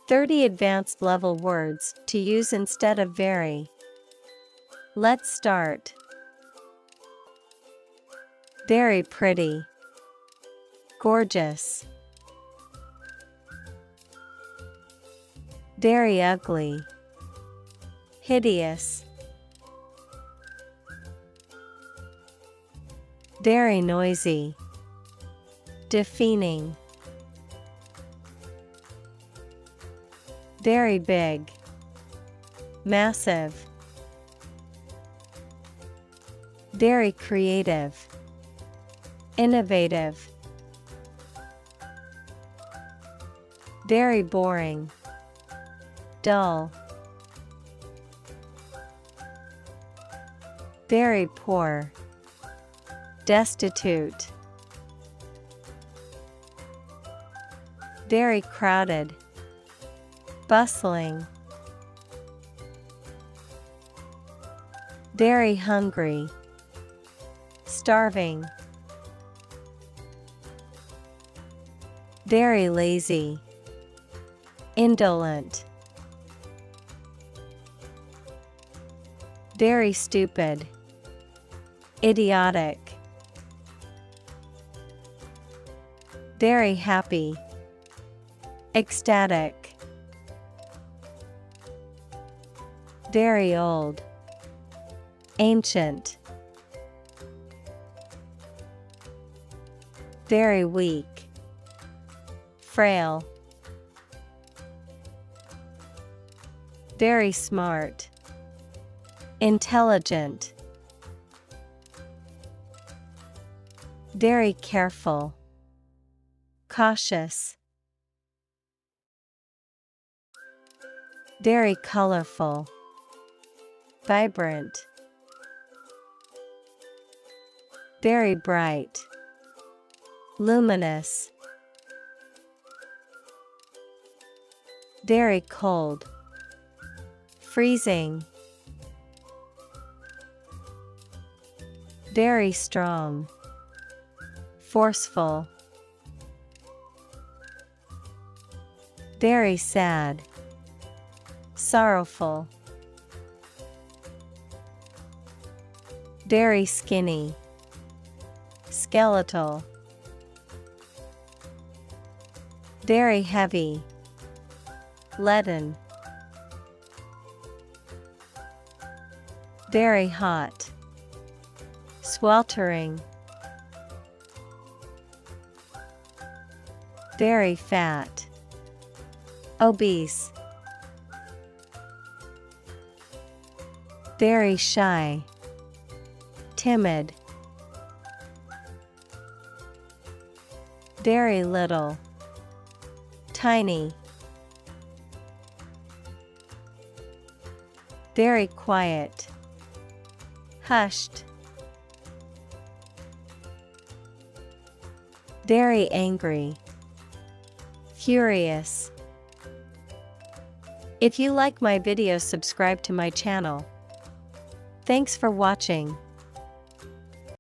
30 advanced level words to use instead of very. Let's start. Very pretty. Gorgeous. Very ugly. Hideous. Very noisy. Deafening. Very big. Massive. Very creative. Innovative. Very boring. Dull. Very poor. Destitute. Very crowded. Bustling. Very hungry. Starving. Very lazy. Indolent. Very stupid. Idiotic. Very happy. Ecstatic. Very old. Ancient. Very weak. Frail. Very smart. Intelligent. Very careful. Cautious. Very colorful. Vibrant. Very bright. Luminous. Very cold. Freezing. Very strong. Forceful. Very sad. Sorrowful. Very skinny. Skeletal. Very heavy. Leaden. Very hot. Sweltering. Very fat. Obese. Very shy. Timid. Very little. Tiny. Very quiet. Hushed. Very angry. Furious. If you like my video, subscribe to my channel. Thanks for watching.